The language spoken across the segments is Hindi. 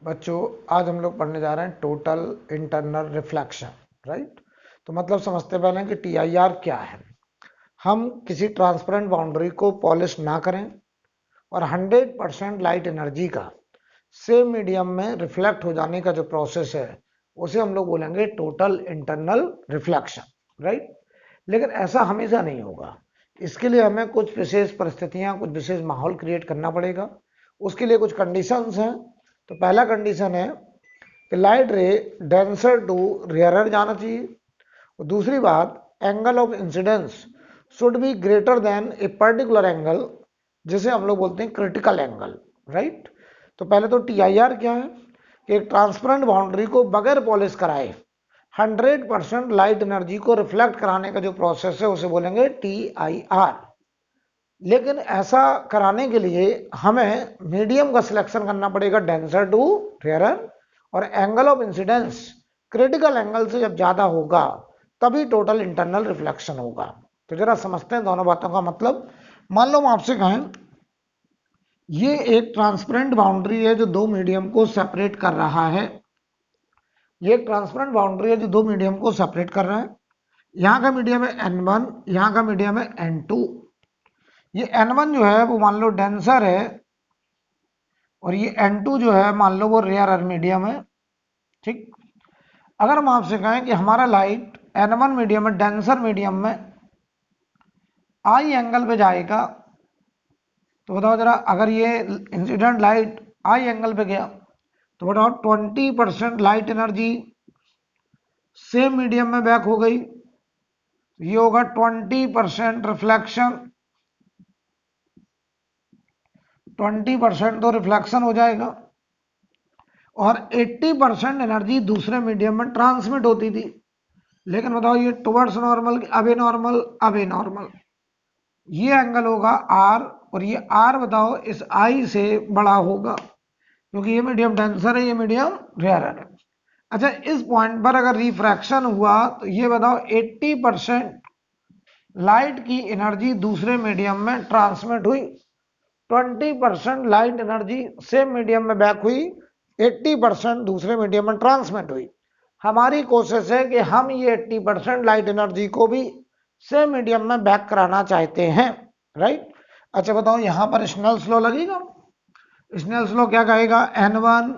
बच्चों, आज हम लोग पढ़ने जा रहे हैं टोटल इंटरनल रिफ्लेक्शन। राइट। तो मतलब समझते पहले कि टीआईआर क्या है। हम किसी ट्रांसपेरेंट बाउंड्री को पॉलिश ना करें और 100% लाइट एनर्जी का सेम मीडियम में रिफ्लेक्ट हो जाने का जो प्रोसेस है उसे हम लोग बोलेंगे टोटल इंटरनल रिफ्लेक्शन। राइट। लेकिन ऐसा हमेशा नहीं होगा। इसके लिए हमें कुछ विशेष परिस्थितियां, कुछ विशेष माहौल क्रिएट करना पड़ेगा। उसके लिए कुछ कंडीशंस हैं। तो पहला कंडीशन है कि लाइट रे डेंसर टू रेयरर जाना चाहिए। और दूसरी बात, angle of incidence should be greater then a particular angle, जिसे हम लोग बोलते हैं क्रिटिकल एंगल। राइट। तो पहले तो टीआईआर क्या है कि एक ट्रांसपेरेंट बाउंड्री को बगैर पॉलिश कराए 100% लाइट एनर्जी को रिफ्लेक्ट कराने का जो प्रोसेस है उसे बोलेंगे टीआईआर। लेकिन ऐसा कराने के लिए हमें मीडियम का सिलेक्शन करना पड़ेगा, डेंसर टू रेयरर, और angle of incidence critical angle से जब ज्यादा होगा तभी टोटल इंटरनल रिफ्लेक्शन होगा। तो जरा समझते हैं दोनों बातों का मतलब। मान लो हम आपसे कहें ये एक ट्रांसपेरेंट बाउंड्री है जो दो मीडियम को सेपरेट कर रहा है। ये एक ट्रांसपेरेंट बाउंड्री है जो दो मीडियम को सेपरेट कर रहा है। यहाँ का मीडियम है N1, यहाँ का मीडियम है N2। ये N1 जो है वो मान लो डेंसर है और ये N2 जो है मान लो वो रेयर मीडियम है। ठीक। अगर हम आपसे कहें कि हमारा लाइट N1 मीडियम में, डेंसर मीडियम में आई एंगल पे जाएगा, तो बताओ जरा, अगर ये इंसिडेंट लाइट आई एंगल पे गया तो बताओ 20% लाइट एनर्जी सेम मीडियम में बैक हो गई। ये होगा 20% रिफ्लेक्शन। 20% तो रिफ्लेक्शन हो जाएगा और 80% एनर्जी दूसरे मीडियम में ट्रांसमिट होती थी। लेकिन बताओ ये टुवर्ड्स नॉर्मल, अबे नॉर्मल, अबे नॉर्मल, ये एंगल होगा आर, और ये आर बताओ इस आई से बड़ा होगा क्योंकि ये मीडियम डेंसर है, ये मीडियम रेयरर है। अच्छा, इस पॉइंट पर अगर रिफ्रैक्शन हुआ तो ये बताओ 80% लाइट की एनर्जी दूसरे मीडियम में ट्रांसमिट हुई, 20% लाइट एनर्जी सेम मीडियम में बैक हुई, 80% दूसरे मीडियम में ट्रांसमिट हुई। हमारी कोशिश है कि हम ये 80% लाइट एनर्जी को भी सेम मीडियम में बैक कराना चाहते हैं। राइट। अच्छा बताओ, यहां पर स्नेल्स लॉ लगेगा। स्नेल्स लॉ क्या कहेगा? N1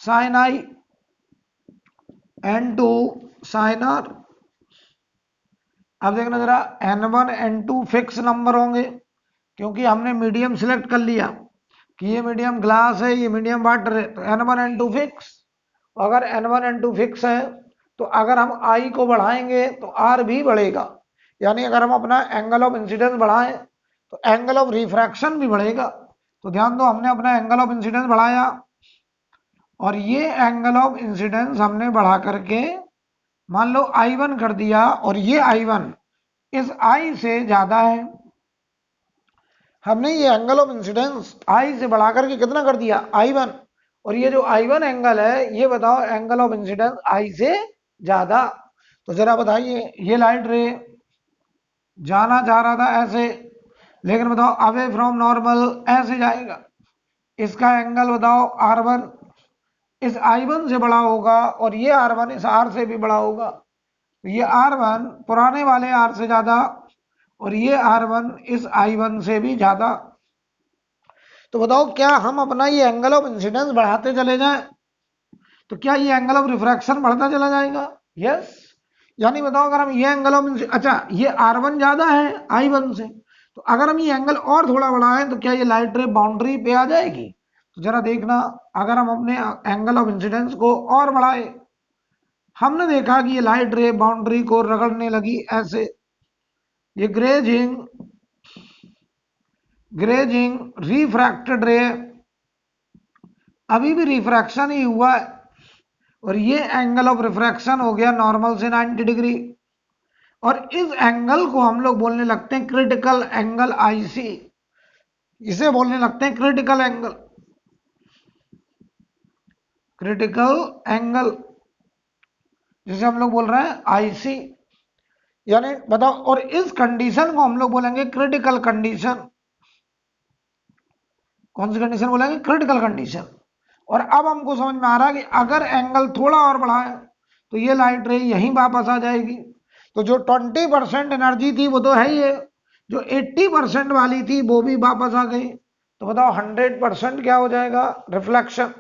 sign I, N2 sign are. अब देखना जरा, N1 N2 फिक्स नंबर होंगे क्योंकि हमने मीडियम सिलेक्ट कर लिया कि ये मीडियम ग्लास है, ये मीडियम वाटर है, तो N1 N2 फिक्स। अगर N1 N2 फिक्स है तो अगर हम I को बढ़ाएंगे तो R भी बढ़ेगा। यानी अगर हम अपना एंगल ऑफ इंसिडेंस बढ़ाएं तो एंगल ऑफ रिफ्रैक्शन भी बढ़ेगा। तो ध्यान दो, हमने अपना एंगल ऑफ इंसिडेंस बढ़ाया और ये एंगल ऑफ इंसिडेंस हमने बढ़ा करके मान लो I1 कर दिया, और ये I1 इस I से ज्यादा है। हमने ये एंगल ऑफ इंसिडेंस I से बढ़ा करके कितना कर दिया? I1। और ये जो I1 एंगल है ये बताओ एंगल ऑफ इंसिडेंस I से ज्यादा। तो जरा बताइए, ये लाइट रे जाना चाह रहा था ऐसे, लेकिन बताओ अवे फ्रॉम नॉर्मल ऐसे जाएगा। इसका एंगल बताओ R1 इस I1 से बड़ा होगा और ये R1 इस R से भी बड़ा होगा। तो ये R1 पुराने वाले R से ज्यादा और ये R1 इस I1 से भी ज्यादा। तो बताओ, क्या हम अपना ये एंगल ऑफ इंसिडेंस बढ़ाते चले जाएं तो क्या ये एंगल ऑफ रिफ्रैक्शन बढ़ता चला जाएगा? यस। यानी बताओ, अगर हम ये एंगल ऑफ, अच्छा ये R1 ज्यादा है I1 से, तो अगर हम ये एंगल और थोड़ा बढ़ाएं तो क्या ये लाइट रे बाउंड्री पे आ जाएगी? तो जरा देखना, अगर हम अपने एंगल ऑफ इंसिडेंस को और बढ़ाए, हमने देखा कि ये लाइट रे बाउंड्री को रगड़ने लगी ऐसे। ये ग्रेजिंग रिफ्रैक्टेड रे, अभी भी रिफ्रैक्शन ही हुआ है और ये एंगल ऑफ रिफ्रैक्शन हो गया नॉर्मल से 90 डिग्री। और इस एंगल को हम लोग बोलने लगते हैं क्रिटिकल एंगल आईसी। इसे बोलने लगते हैं क्रिटिकल एंगल, क्रिटिकल एंगल, जिसे हम लोग बोल रहे हैं आईसी। यानी बताओ, और इस कंडीशन को हम लोग बोलेंगे क्रिटिकल कंडीशन। कौन सी कंडीशन बोलेंगे? Critical condition. और अब हमको समझ में आ रहा है कि अगर एंगल थोड़ा और बढ़ाए तो ये लाइट रे यहीं वापस आ जाएगी। तो जो 20% एनर्जी थी वो तो है ही है, जो 80% वाली थी वो भी वापस आ गई। तो बताओ 100% क्या हो जाएगा? रिफ्लेक्शन।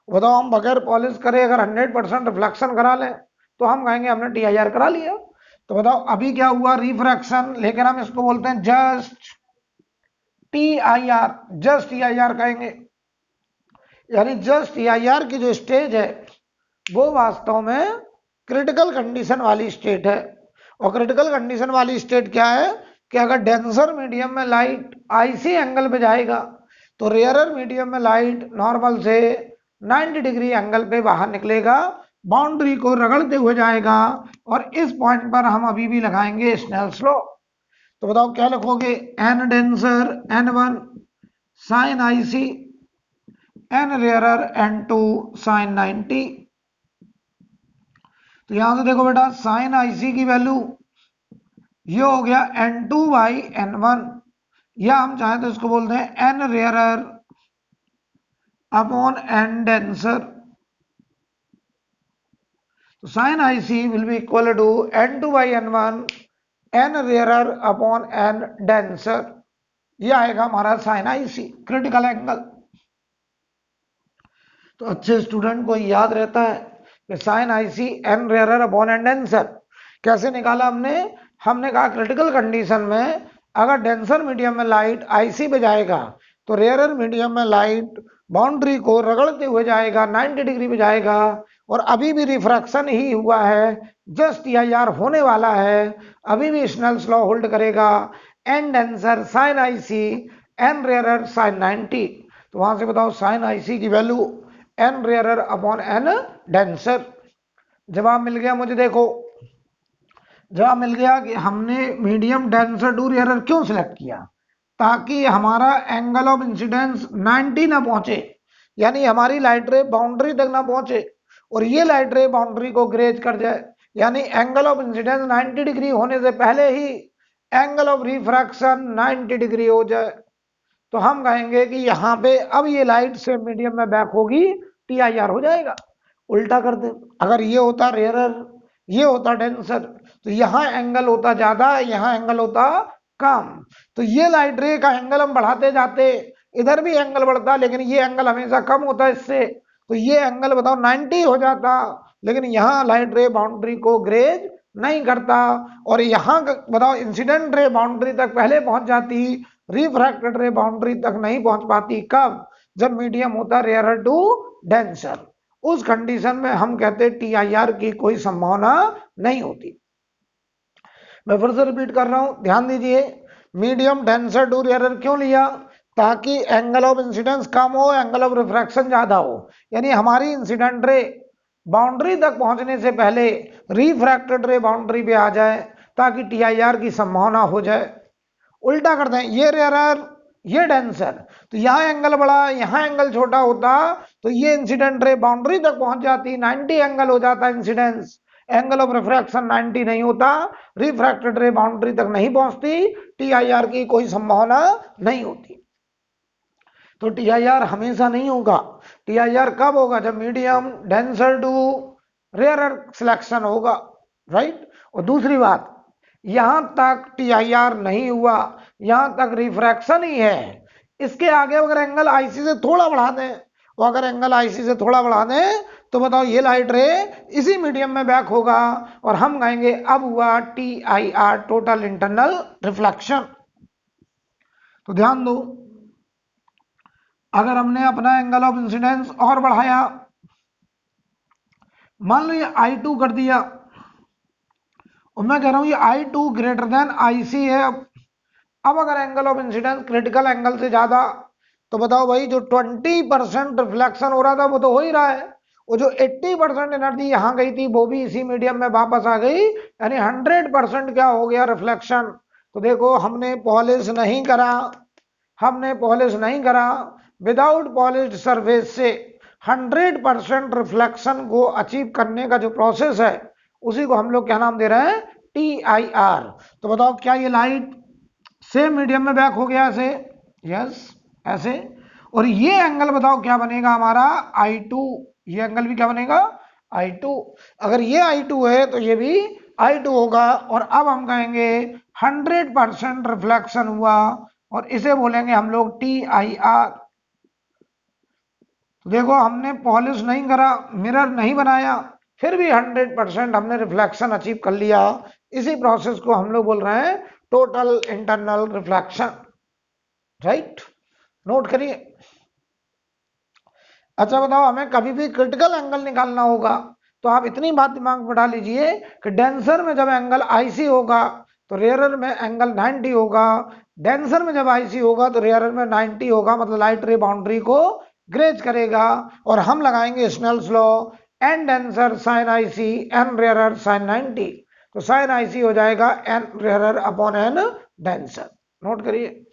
बताओ हम बगैर पॉलिश करे अगर 100% रिफ्लेक्शन करा लें तो हम कहेंगे हमने TIR करा लिया। तो बताओ अभी क्या हुआ? रिफ्रैक्शन, लेकिन हम इसको बोलते हैं जस्ट TIR, जस्ट TIR कहेंगे। यानी जस्ट TIR की जो स्टेज है वो वास्तव में क्रिटिकल कंडीशन वाली स्टेट है। और क्रिटिकल कंडीशन वाली स्टेट क्या है कि अगर डेंसर मीडियम में लाइट IC एंगल पे जाएगा तो रेयरर मीडियम में लाइट नॉर्मल से 90 डिग्री एंगल पे बाहर निकलेगा, बाउंड्री को रगड़ते हुए जाएगा। और इस पॉइंट पर हम अभी भी लगाएंगे स्नेल्स लॉ। तो बताओ क्या लिखोगे? N denser N1 sine IC, n rarer N2 sine 90। तो यहां से देखो बेटा, साइन IC की वैल्यू ये हो गया N2 बाई N1, या हम चाहें तो इसको बोलते हैं n rarer upon n denser. तो sine IC will be equal to N2 by N1 n rarer upon n denser. ये आएगा हमारा साइन IC क्रिटिकल एंगल। तो अच्छे स्टूडेंट को याद रहता है कि sine IC n rarer upon n denser कैसे निकाला हमने? हमने कहा क्रिटिकल कंडीशन में अगर डेंसर मीडियम में लाइट IC पे जाएगा तो रेयरर मीडियम में लाइट बाउंड्री को रगड़ते हुए जाएगा, 90 डिग्री पे जाएगा। और अभी भी रिफ्रैक्शन ही हुआ है, जस्ट TIR होने वाला है, अभी भी स्नेल्स लॉ होल्ड करेगा। N denser sine IC, n rarer sine 90। तो वहां से बताओ साइन IC की value n rarer upon n denser. जवाब मिल गया मुझे। देखो जवाब मिल गया कि हमने मीडियम डेंसर टू रेयरर क्यों सिलेक्ट किया? ताकि हमारा एंगल ऑफ इंसिडेंस 90 ना पहुंचे, यानी हमारी लाइट रे बाउंड्री तक ना पहुंचे और ये लाइट रे बाउंड्री को ग्रेज कर जाए, यानी एंगल ऑफ इंसिडेंस 90 डिग्री होने से पहले ही एंगल ऑफ रिफ्रैक्शन 90 डिग्री हो जाए। तो हम कहेंगे कि यहाँ पे अब ये लाइट से मीडियम में बैक होगी, TIR हो जाएगा। उल्टा कर दे, अगर ये होता रेयरर, ये होता डेंसर, तो यहाँ एंगल होता ज्यादा, यहाँ एंगल होता कम। तो ये लाइट रे का एंगल हम बढ़ाते जाते, इधर भी एंगल बढ़ता, लेकिन ये एंगल हमेशा कम होता इससे। तो ये एंगल बताओ 90 हो जाता, लेकिन यहाँ लाइट रे बाउंड्री को ग्रेज नहीं करता। और यहाँ बताओ इंसिडेंट रे बाउंड्री तक पहले पहुंच जाती, रिफ्रैक्टेड रे बाउंड्री तक नहीं पहुंच पाती। कब? जब मीडियम होता रेयरर टू डेंसर। उस कंडीशन में हम कहते TIR की कोई संभावना नहीं होती। मैं फिर से रिपीट कर रहा हूं, ध्यान दीजिए। मीडियम डेंसर टू रेयरर क्यों लिया? ताकि एंगल ऑफ इंसिडेंस कम हो, एंगल ऑफ रिफ्रैक्शन ज्यादा हो, यानी हमारी इंसिडेंट रे बाउंड्री तक पहुंचने से पहले रिफ्रैक्टेड रे बाउंड्री पे आ जाए, ताकि TIR की संभावना हो जाए। उल्टा करते हैं, ये रेयरर ये डेंसर, तो यहाँ एंगल बड़ा यहाँ एंगल छोटा होता, तो ये इंसिडेंट रे बाउंड्री तक पहुंच जाती, 90 एंगल हो जाता इंसिडेंस, एंगल ऑफ रिफ्रैक्शन 90 नहीं होता, रिफ्रैक्टेड रे बाउंड्री तक नहीं पहुंचती, TIR की कोई संभावना नहीं होती। तो TIR हमेशा नहीं होगा। TIR कब होगा? जब medium denser to rarer selection होगा, राइट। और दूसरी बात, यहां तक TIR नहीं हुआ, यहां तक रिफ्रैक्शन ही है, इसके आगे अगर एंगल IC से थोड़ा बढ़ा दें, और अगर एंगल IC से थोड़ा बढ़ा दें तो बताओ ये लाइट रे इसी मीडियम में बैक होगा, और हम कहेंगे अब हुआ TIR, टोटल इंटरनल रिफ्लेक्शन। तो ध्यान दो, अगर हमने अपना एंगल ऑफ इंसिडेंस और बढ़ाया, मान लो ये I2 कर दिया, और मैं कह रहा हूं ये I2 ग्रेटर देन IC है। अब अगर angle of incidence critical angle से ज्यादा, तो बताओ भाई जो 20% रिफ्लेक्शन हो रहा था वो तो हो ही रहा है, वो जो 80% एनर्जी यहां गई थी वो भी इसी मीडियम में वापस आ गई, यानी 100% क्या हो गया? रिफ्लेक्शन। तो देखो हमने पॉलिश नहीं करा, हमने पॉलिश नहीं करा, विदाउट पॉलिश्ड सरफेस से 100% रिफ्लेक्शन को अचीव करने का जो प्रोसेस है उसी को हम लोग क्या नाम दे रहे हैं? TIR। तो बताओ क्या ये लाइट सेम मीडियम में बैक हो गया ऐसे? यस, ऐसे। और ये एंगल बताओ क्या बनेगा हमारा I2, ये एंगल भी क्या बनेगा I2। अगर ये I2 है तो ये भी I2 होगा। और अब हम कहेंगे 100% रिफ्लेक्शन हुआ और इसे बोलेंगे हम लोग TIR। देखो हमने पॉलिश नहीं करा, मिरर नहीं बनाया, फिर भी 100% हमने रिफ्लेक्शन अचीव कर लिया। इसी प्रोसेस को हम लोग बोल रहे हैं total internal reflection, right. Note करिए। अच्छा बताओ, हमें कभी भी क्रिटिकल एंगल निकालना होगा तो आप इतनी बात दिमाग में बैठा लीजिए कि डेंसर में जब एंगल आईसी होगा तो रेयरर में एंगल 90 होगा। डेंसर में जब आईसी होगा तो रेयरर में 90 होगा, मतलब लाइट रे बाउंड्री को ग्रेज करेगा। और हम लगाएंगे Snell's law, n denser sine IC n rarer sine 90। तो साइन आईसी हो जाएगा n rarer upon n denser. Note करिए।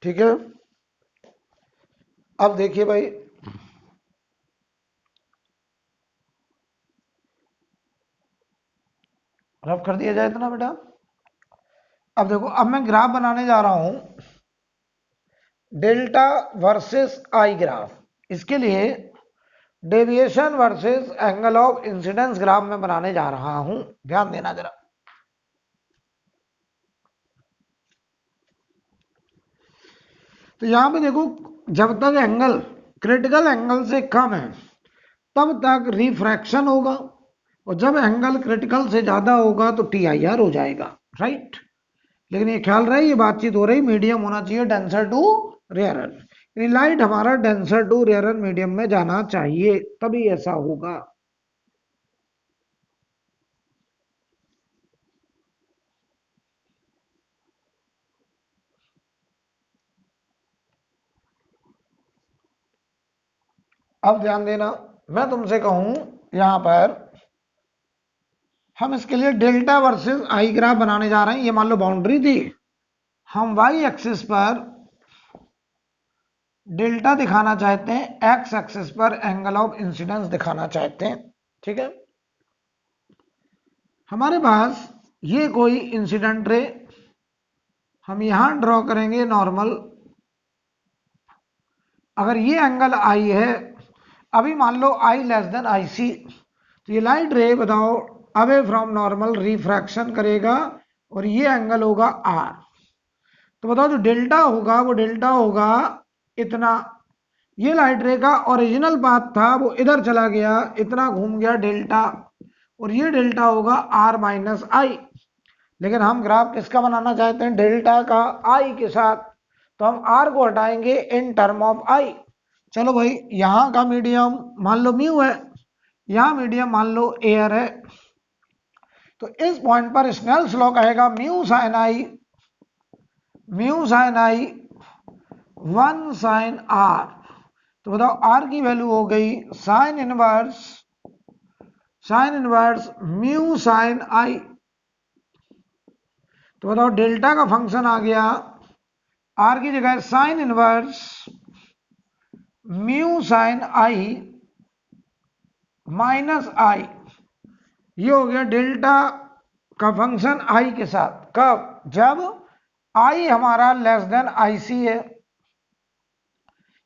ठीक है, अब देखिए भाई, रफ कर दिया जाए इतना बेटा। अब देखो, अब मैं ग्राफ बनाने जा रहा हूं, डेल्टा वर्सेस आई ग्राफ। इसके लिए deviation versus angle of incidence graph में बनाने जा रहा हूं, ध्यान देना जरा। तो यहां पे देखो, जब तक एंगल क्रिटिकल एंगल से कम है तब तक रिफ्रैक्शन होगा, और जब एंगल क्रिटिकल से ज्यादा होगा तो TIR हो जाएगा, राइट। लेकिन ये ख्याल रहे, ये बातचीत हो रही मीडियम होना चाहिए, डेंसर टू रेयरर। लाइट हमारा डेंसर टू रेयरर मीडियम में जाना चाहिए, तभी ऐसा होगा। अब ध्यान देना, मैं तुमसे कहूं यहां पर हम इसके लिए डेल्टा वर्सेस आई ग्राफ बनाने जा रहे हैं। ये मान लो बाउंड्री थी, हम वाई एक्सिस पर डेल्टा दिखाना चाहते हैं, एक्स एक्सिस पर एंगल ऑफ इंसिडेंस दिखाना चाहते हैं, ठीक है। हमारे पास ये कोई इंसिडेंट रे, हम यहां ड्रॉ करेंगे नॉर्मल। अगर ये एंगल आई है, अभी मान लो आई लेस देन आई सी, तो ये लाइट रे बताओ अवे फ्रॉम नॉर्मल रिफ्रैक्शन करेगा और ये एंगल होगा आर। तो बताओ जो डेल्टा होगा वो डेल्टा होगा इतना। ये लाइट रे का ओरिजिनल पाथ था, वो इधर चला गया, इतना घूम गया डेल्टा, और ये डेल्टा होगा आर माइनस आई। लेकिन हम ग्राफ किसका बनाना चाहते हैं, डेल्टा का आई के साथ, तो हम आर को हटाएंगे इन टर्म ऑफ आई। चलो भाई, यहां का मीडियम मान लो म्यू है, यहां मीडियम मान लो एयर है, तो इस पॉइंट पर स्नेल्स लॉ कहेगा mu sine i, mu sine i 1 sine r. तो बताओ आर की वैल्यू हो गई sine inverse mu sine i. तो बताओ डेल्टा का फंक्शन आ गया, आर की जगह साइन इनवर्स म्यू साइन आई माइनस आई। ये हो गया डेल्टा का फंक्शन आई के साथ। कब, जब आई हमारा लेस देन आई सी है,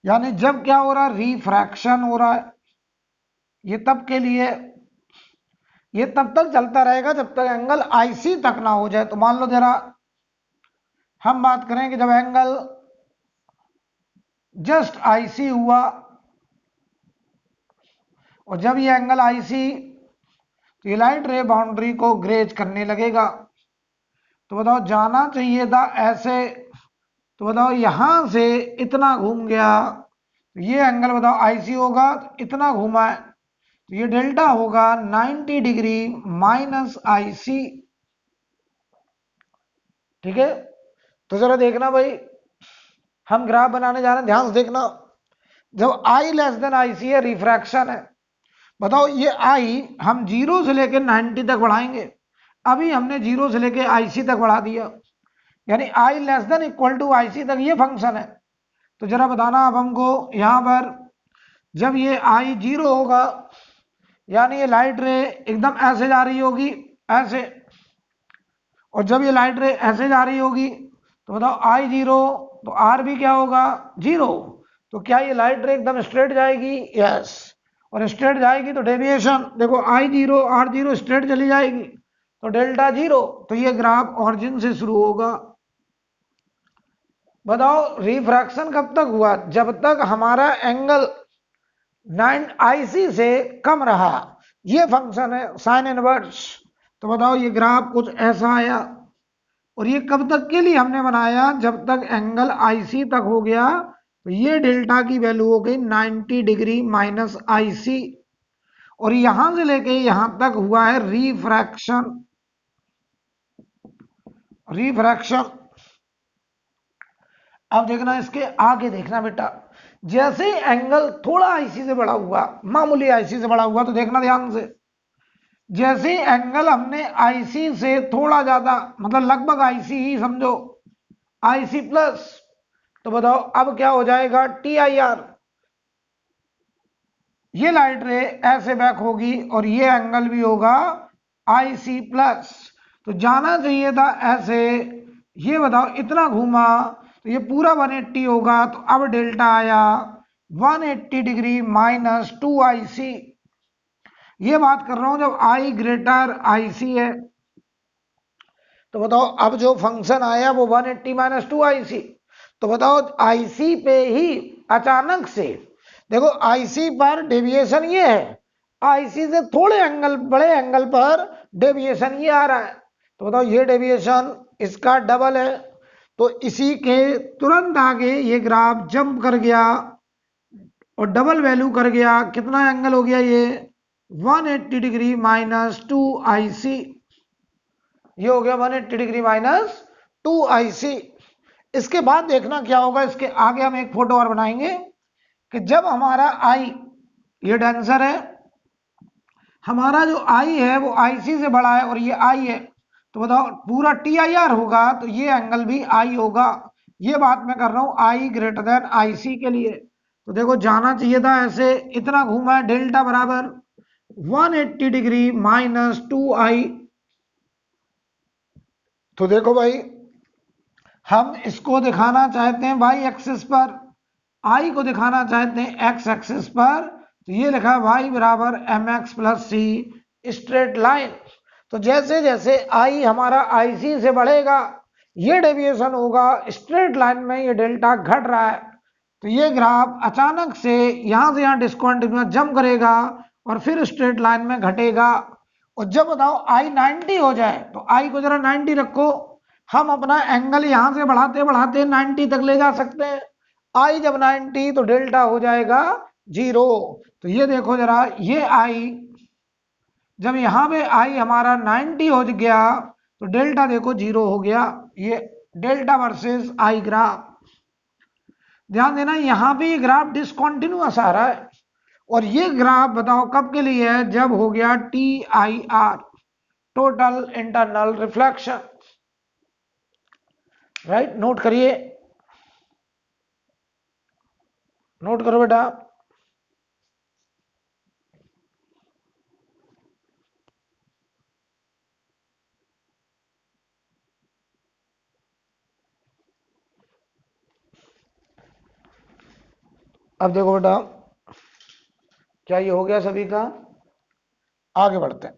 यानी जब क्या हो रहा है, रिफ्रैक्शन हो रहा है। ये तब के लिए, ये तब तक चलता रहेगा जब तक एंगल आईसी तक ना हो जाए। तो मान लो जरा हम बात करें कि जब एंगल जस्ट आईसी हुआ, और जब ये एंगल आईसी, तो ये लाइट रे बाउंड्री को ग्रेज करने लगेगा। तो बताओ जाना चाहिए था ऐसे, तो बताओ यहां से इतना घूम गया, तो ये एंगल बताओ आईसी होगा, तो इतना घूमा है, तो ये डेल्टा होगा 90 डिग्री माइनस आईसी, ठीक है। तो जरा देखना भाई, हम ग्राफ बनाने जा रहे हैं, ध्यान से देखना। जब आई लेस देन आई सी है, रिफ्रैक्शन है, बताओ ये आई हम 0 से लेकर 90 तक बढ़ाएंगे। अभी हमने 0 से लेकर आईसी तक बढ़ा दिया, यानी I less than equal to IC तक ये फंक्शन है। तो जरा बताना अब हमको यहां पर, जब ये आई 0 होगा यानी ये लाइट रे एकदम ऐसे जा रही होगी, ऐसे, और जब ये लाइट रे ऐसे जा रही होगी तो बताओ आई 0, तो आर भी क्या होगा 0। तो क्या ये लाइट रे एकदम स्ट्रेट जाएगी? यस। और स्ट्रेट जाएगी तो डेविएशन देखो आई 0 आर 0 स्ट्रेट चली जाएगी तो डेल्टा 0। तो ये ग्राफ ऑरिजिन से शुरू होगा। बताओ रिफ्रैक्शन कब तक हुआ? जब तक हमारा एंगल 9 आईसी से कम रहा। ये फंक्शन है साइन इनवर्स। तो बताओ ये ग्राफ कुछ ऐसा आया, और ये कब तक के लिए हमने बनाया? जब तक एंगल आईसी तक हो गया तो ये डेल्टा की वैल्यू हो गई 90 डिग्री माइनस आईसी, और यहां से लेके यहां तक हुआ है रिफ्रैक्शन। रिफ्रैक्शन अब देखना, इसके आगे देखना बेटा, जैसे एंगल थोड़ा आईसी से बड़ा हुआ, मामूली आईसी से बड़ा हुआ, तो देखना ध्यान से, जैसे एंगल हमने आईसी से थोड़ा ज्यादा, मतलब लगभग आईसी ही समझो, आईसी प्लस, तो बताओ अब क्या हो जाएगा? T I are. ये लाइट रे ऐसे बैक होगी और ये एंगल भी होगा आईसी प्लस। तो जाना चाहिए था ऐसे, ये बताओ इतना घूमा तो ये पूरा 180 होगा, तो अब डेल्टा आया 180 डिग्री माइनस 2 आईसी। ये बात कर रहा हूं जब आई ग्रेटर आईसी है। तो बताओ अब जो फंक्शन आया वो 180 माइनस 2 आईसी। तो बताओ आईसी पे ही अचानक से देखो, आईसी पर डेविएशन ये है, आईसी से थोड़े एंगल, बड़े एंगल पर डेविएशन ये आ रहा है। तो बताओ ये डेविएशन इसका डबल है, तो इसी के तुरंत आगे ये ग्राफ जंप कर गया और डबल वैल्यू कर गया। कितना एंगल हो गया ये? 180 डिग्री माइनस 2 आईसी। ये हो गया 180 डिग्री माइनस 2 आईसी। इसके बाद देखना क्या होगा, इसके आगे हम एक फोटो और बनाएंगे कि जब हमारा आई, ये डेंसर है, हमारा जो आई है वो आईसी से बड़ा है और ये आई है, तो बताओ पूरा टी आई आर होगा तो ये एंगल भी आई होगा। ये बात मैं कर रहा हूं आई ग्रेटर देन आईसी के लिए। तो देखो जाना चाहिए था ऐसे, इतना घूमा है, डेल्टा बराबर 180 डिग्री माइनस 2 आई। तो देखो भाई, हम इसको दिखाना चाहते हैं वाई एक्सिस पर, आई को दिखाना चाहते हैं एक्स एक्सिस पर, तो ये लिखा है वाई बराबर एम एक्स प्लस सी स्ट्रेट लाइन। तो जैसे जैसे आई हमारा आईसी से बढ़ेगा ये डेविएशन होगा, स्ट्रेट लाइन में ये डेल्टा घट रहा है। तो ये ग्राफ अचानक से यहां डिस्कंटिन्यूअस जंप करेगा और फिर स्ट्रेट लाइन में घटेगा। और जब बताओ आई 90 हो जाए, तो आई को जरा 90 रखो, हम अपना एंगल यहां से बढ़ाते बढ़ाते 90 तक ले जा सकते हैं। आई जब 90 तो डेल्टा हो जाएगा 0। तो ये देखो जरा, ये आई जब यहां पे आई हमारा 90 हो गया तो डेल्टा देखो 0 हो गया। ये डेल्टा वर्सेस आई ग्राफ, ध्यान देना यहां पे ये ग्राफ डिसकंटिन्यूअस आ रहा है। और ये ग्राफ बताओ कब के लिए है? जब हो गया T I are, total internal reflection. Right, note करिए, नोट करो बेटा। अब देखो बेटा, क्या ये हो गया सभी का? आगे बढ़ते हैं।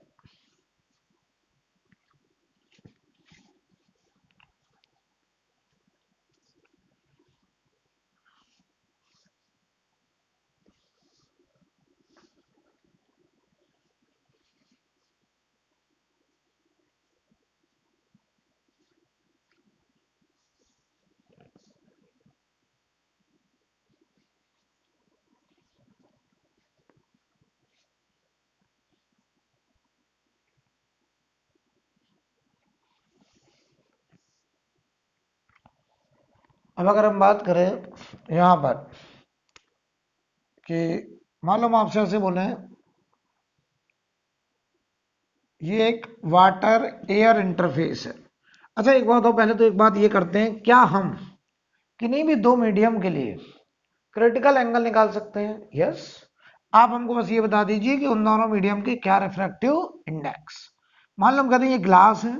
अब अगर हम बात करें यहां पर कि मान लो हम आपसे ऐसे बोले ये एक वाटर एयर इंटरफेस है। अच्छा एक बात हो, पहले तो एक बात ये करते हैं, क्या हम किन्हीं भी दो मीडियम के लिए क्रिटिकल एंगल निकाल सकते हैं? यस। आप हमको बस ये बता दीजिए कि उन दोनों मीडियम की क्या रिफ्रैक्टिव इंडेक्स। मान लो हम कहते हैं ये ग्लास है,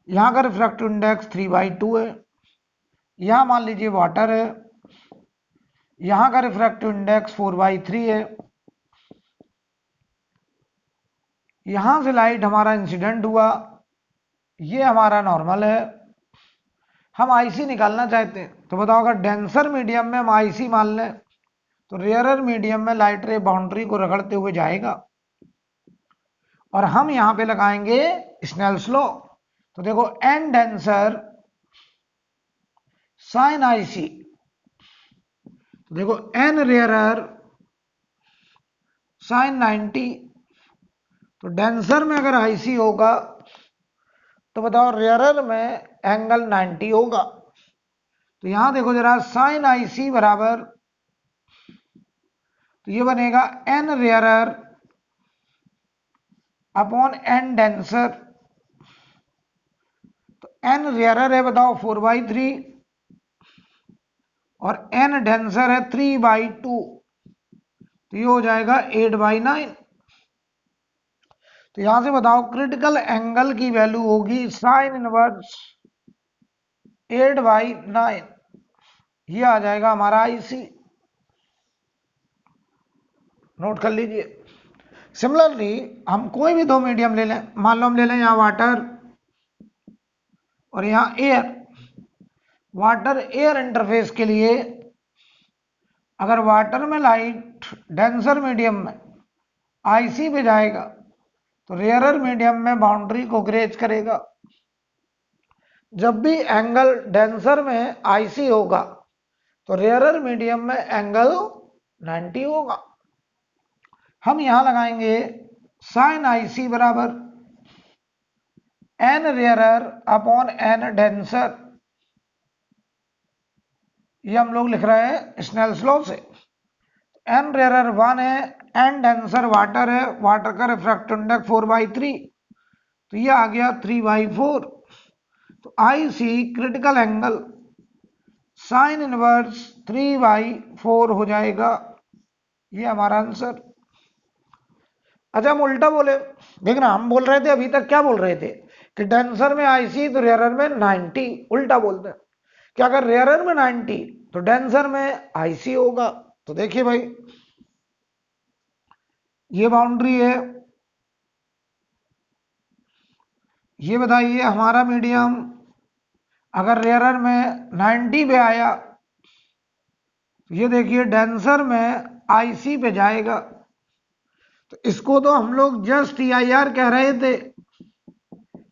यहां का रिफ्रैक्टिव इंडेक्स 3/2 है। यहां मान लीजिए वाटर है, यहां का रिफ्रैक्टिव इंडेक्स 4/3 है। यहां से लाइट हमारा इंसिडेंट हुआ, ये हमारा नॉर्मल है। हम आईसी निकालना चाहते हैं तो बताओ, अगर डेंसर मीडियम में हम आईसी मान लें तो रेयरर मीडियम में लाइट रे बाउंड्री को रगड़ते हुए जाएगा और हम यहां पे लगाएंगे स्नेल्स लॉ। तो देखो एन डेंसर साइन आईसी, तो देखो एन रेयरर साइन 90। तो डेंसर में अगर आईसी होगा तो बताओ रेयरर में एंगल 90 होगा। तो यहां देखो जरा, साइन आईसी बराबर, तो ये बनेगा n rarer upon n denser. तो एन रेयरर है बताओ 4/3 और एन डेंसर है 3/2, तो ये हो जाएगा 8/9। तो यहां से बताओ क्रिटिकल एंगल की वैल्यू होगी साइन इनवर्स 8/9, ये आ जाएगा हमारा आईसी। नोट कर लीजिए। सिमिलरली हम कोई भी दो मीडियम ले लें, मान लो हम ले लें यहां वाटर और यहां एयर। वाटर एयर इंटरफेस के लिए अगर वाटर में लाइट डेंसर मीडियम में आईसी पे जाएगा तो रेयरर मीडियम में बाउंड्री को ग्रेज करेगा। जब भी एंगल डेंसर में आईसी होगा तो रेयरर मीडियम में एंगल 90 होगा। हम यहां लगाएंगे साइन आईसी बराबर n rarer upon n denser. ये हम लोग लिख रहे हैं स्नेल्स लॉ से। एन रेयरर 1 है, एन डेंसर वाटर है, वाटर का रिफ्रैक्टिव इंडेक्स 4/3, तो ये आ गया 3/4। तो i c critical angle sine inverse 3/4 हो जाएगा, ये हमारा आंसर। अच्छा हम उल्टा बोले, देखना हम बोल रहे थे अभी तक, क्या बोल रहे थे कि डेंसर में आईसी तो रेयरर में 90, उल्टा बोलते हैं कि अगर रेयरर में 90 तो डेंसर में आईसी होगा। तो देखिए भाई, ये बाउंड्री है, ये बताइए हमारा मीडियम अगर रेयरर में 90 पे आया तो ये देखिए डेंसर में आईसी पे जाएगा। तो इसको तो हम लोग जस्ट टीआईआर कह रहे थे,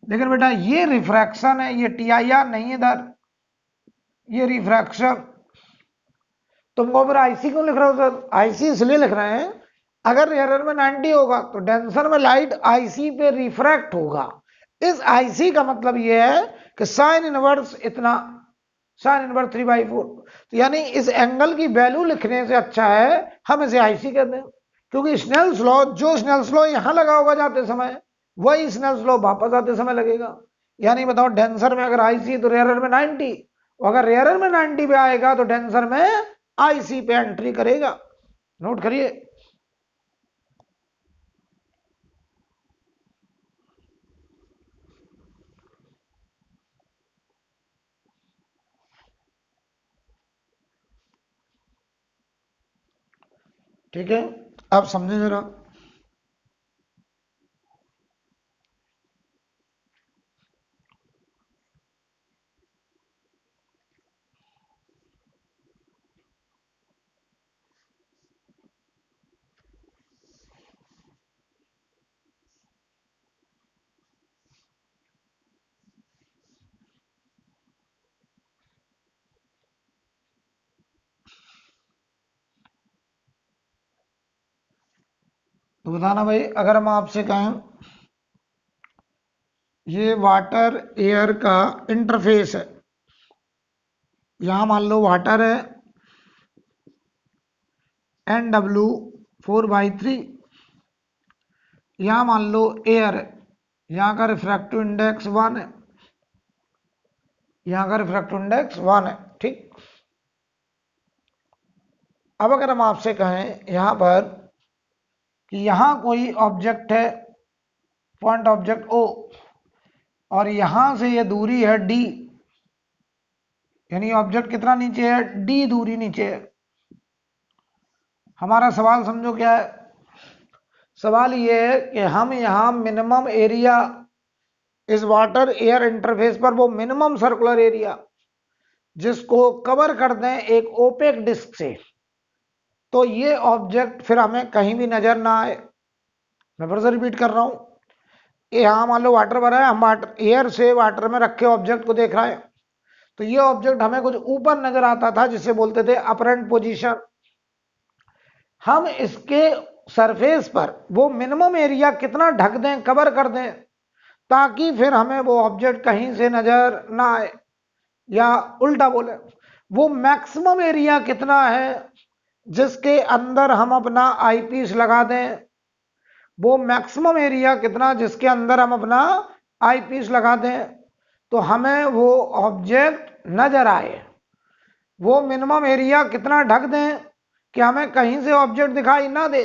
लेकिन बेटा ये रिफ्रैक्शन है, ये टीआईआर नहीं है इधर, ये रिफ्रैक्शन। तुमको फिर आईसी क्यों लिख रहे हो सर? आईसी इसलिए लिख रहे हैं, अगर रेयरर में 90 होगा तो डेंसर में लाइट आईसी पे रिफ्रैक्ट होगा। इस आईसी का मतलब ये है कि साइन इनवर्स इतना, साइन इनवर्स 3/4। तो यानी इस एंगल की वैल्यू लिखने से अच्छा है हम इसे आईसी कहते हैं, क्योंकि स्नेल्स लॉ, जो स्नेल्स लॉ यहां लगा होगा जाते समय, वही स्नेल्स लॉ वापस आते समय लगेगा। यानी बताओ डेंसर में अगर आईसी तो रेयरर में 90, अगर रेयरर में 90 पे आएगा तो डेंसर में आईसी पे एंट्री करेगा। नोट करिए। ठीक है, आप समझे जरा। तो बताना भाई, अगर हम आपसे कहें ये वाटर एयर का इंटरफेस है, यहां मान लो वाटर है, एन डब्ल्यू 4/3, यहां मान लो एयर है, यहां का रिफ्रैक्टिव इंडेक्स 1 है, यहां का रिफ्रैक्टिव इंडेक्स 1 है, ठीक। अब अगर हम आपसे कहें यहां पर कि यहां कोई ऑब्जेक्ट है, पॉइंट ऑब्जेक्ट ओ, और यहां से ये दूरी है डी, यानी ऑब्जेक्ट कितना नीचे है, डी दूरी नीचे है। हमारा सवाल समझो क्या है, सवाल ये है कि हम यहां मिनिमम एरिया इस वाटर एयर इंटरफेस पर, वो मिनिमम सर्कुलर एरिया जिसको कवर कर दें एक ओपेक डिस्क से, तो ये ऑब्जेक्ट फिर हमें कहीं भी नजर ना आए। मैं फिर से रिपीट कर रहा हूं, यहां मान लो वाटर भरा है, हम वाटर एयर से वाटर में रखे ऑब्जेक्ट को देख रहे हैं, तो ये ऑब्जेक्ट हमें कुछ ऊपर नजर आता था जिसे बोलते थे अपरेंट पोजीशन। हम इसके सरफेस पर वो मिनिमम एरिया कितना ढक दें, कवर कर दें, ताकि फिर हमें वो ऑब्जेक्ट कहीं से नजर ना आए, या उल्टा बोले वो मैक्सिमम एरिया कितना है जिसके अंदर हम अपना आईपीस लगा दें, वो मैक्सिमम एरिया कितना जिसके अंदर हम अपना आईपीस लगा दें तो हमें वो ऑब्जेक्ट नजर आए। वो मिनिमम एरिया कितना ढक दें कि हमें कहीं से ऑब्जेक्ट दिखाई ना दे,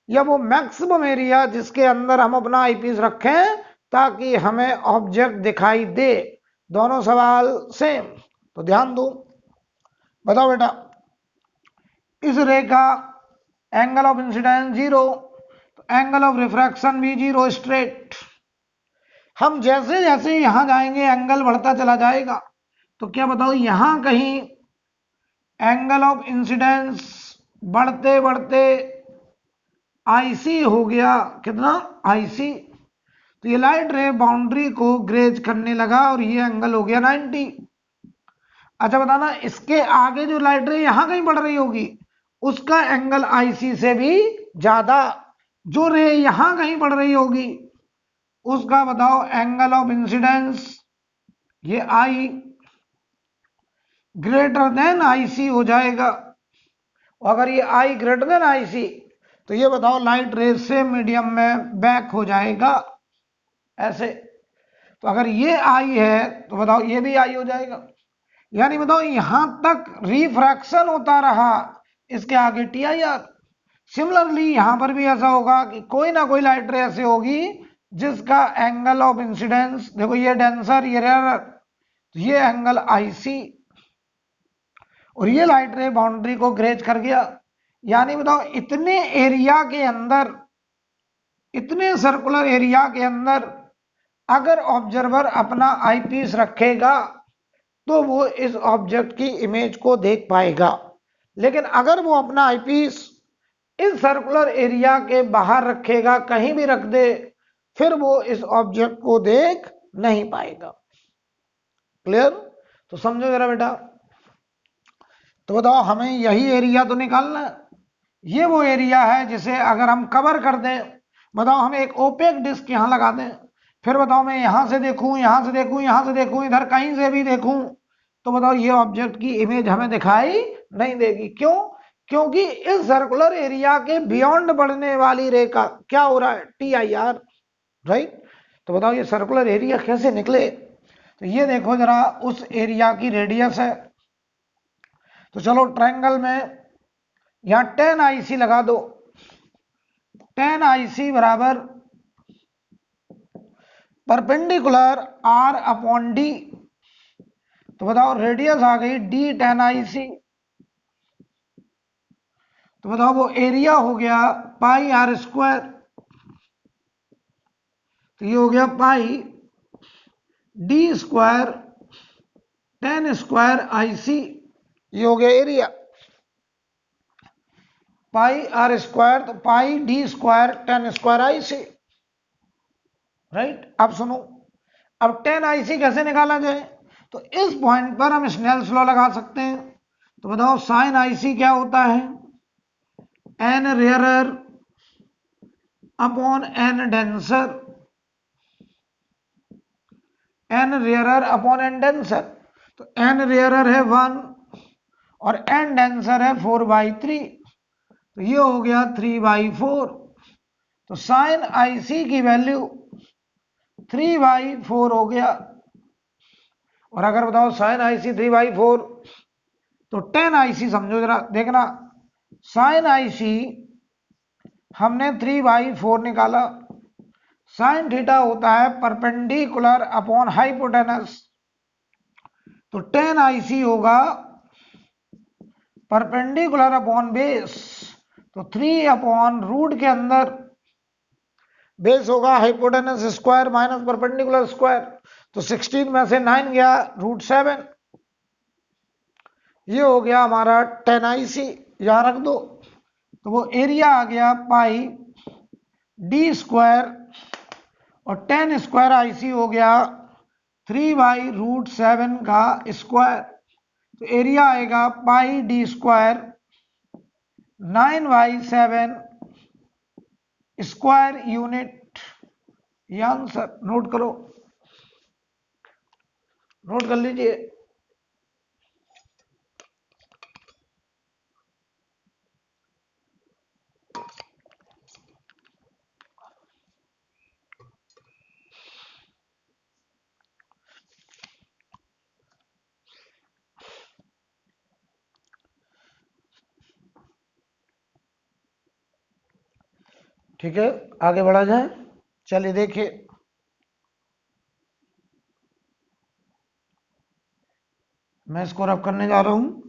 या वो मैक्सिमम एरिया जिसके अंदर हम अपना आईपीस रखें ताकि हमें ऑब्जेक्ट दिखाई दे। दोनों सवाल सेम, तो ध्यान दो। बताओ बेटा, इस रे का एंगल ऑफ इंसिडेंस 0, तो एंगल ऑफ रिफ्रैक्शन भी 0 स्ट्रेट। हम जैसे जैसे यहां जाएंगे एंगल बढ़ता चला जाएगा, तो क्या बताओ यहां कहीं एंगल ऑफ इंसिडेंस बढ़ते बढ़ते आईसी हो गया, कितना आईसी, तो ये लाइट रे बाउंड्री को ग्रेज करने लगा और ये एंगल हो गया 90। अच्छा बताना, इसके आगे जो लाइट रे यहां कहीं बढ़ रही होगी उसका एंगल आईसी से भी ज्यादा, जो रे यहां कहीं बढ़ रही होगी उसका बताओ एंगल ऑफ इंसिडेंस, ये आई ग्रेटर देन आईसी हो जाएगा। अगर ये आई ग्रेटर देन आईसी तो ये बताओ लाइट रे से मीडियम में बैक हो जाएगा ऐसे। तो अगर ये आई है तो बताओ ये भी आई हो जाएगा, यानी बताओ यहां तक रिफ्रैक्शन होता रहा, इसके आगे टी आई आर। सिमिलरली यहां पर भी ऐसा होगा कि कोई ना कोई लाइट रे ऐसे होगी जिसका एंगल ऑफ इंसिडेंस, देखो ये डेंसर ये रेयर, तो ये एंगल आईसी, और ये लाइट रे बाउंड्री को ग्रेज कर गया। यानी बताओ इतने एरिया के अंदर, इतने सर्कुलर एरिया के अंदर अगर ऑब्जर्वर अपना आईपीस रखेगा तो वो इस ऑब्जेक्ट की इमेज को देख पाएगा। लेकिन अगर वो अपना आईपीस इस सर्कुलर एरिया के बाहर रखेगा, कहीं भी रख दे, फिर वो इस ऑब्जेक्ट को देख नहीं पाएगा। क्लियर? तो समझो जरा बेटा, तो बताओ हमें यही एरिया तो निकालना है। ये वो एरिया है जिसे अगर हम कवर कर दें, बताओ हम एक ओपेक डिस्क यहां लगा दें, फिर बताओ मैं यहां से देखूं, यहां से देखूं, यहां से देखूं, इधर कहीं से भी देखूं, तो बताओ ये ऑब्जेक्ट की इमेज हमें दिखाई नहीं देगी। क्यों? क्योंकि इस सर्कुलर एरिया के बियॉन्ड बढ़ने वाली रेखा क्या हो रहा है, टी आई आर, राइट। तो बताओ ये सर्कुलर एरिया कैसे निकले, तो ये देखो जरा उस एरिया की रेडियस है। तो चलो ट्रायंगल में यहां 10 आईसी लगा दो, 10 आईसी बराबर परपेंडिकुलर आर अपॉन डी, तो बताओ रेडियस आ गई डी 10 आईसी, तो बताओ वो एरिया हो गया पाई आर स्क्वायर, तो ये हो गया pi d square 10 square IC, ये हो गया एरिया। पाई आर स्क्वायर तो pi d square 10 square IC, right. अब सुनो, अब 10 आईसी कैसे निकाला जाए, तो इस पॉइंट पर हम स्नेल्स लॉ लगा सकते हैं। तो बताओ साइन आईसी क्या होता है, n rarer upon n denser, n rarer upon n denser, तो एन रेयरर है 1 और एन डेंसर है 4/3, तो ये हो गया 3/4, तो साइन IC की वैल्यू 3/4 हो गया। और अगर बताओ साइन IC 3/4 तो tan IC समझो जरा, देखना साइन IC हमने 3/4 निकाला, साइन थीटा होता है परपेंडिकुलर अपॉन हाइपोटेनस, तो tan IC होगा परपेंडिकुलर अपॉन बेस, तो 3/रूट के अंदर बेस होगा hypotenuse square minus perpendicular square, तो 16 में से 9 गया √7, ये हो गया हमारा tan IC, यहां रख दो। तो वो एरिया आ गया पाई d² और tan स्क्वायर IC हो गया 3/√7 का स्क्वायर, तो एरिया आएगा पाई d² 9/7 स्क्वायर यूनिट। ये आंसर नोट करो, नोट कर लीजिए। ठीक है, आगे बढ़ा जाए। चलिए देखिए, मैं इसको रब करने जा रहा हूं।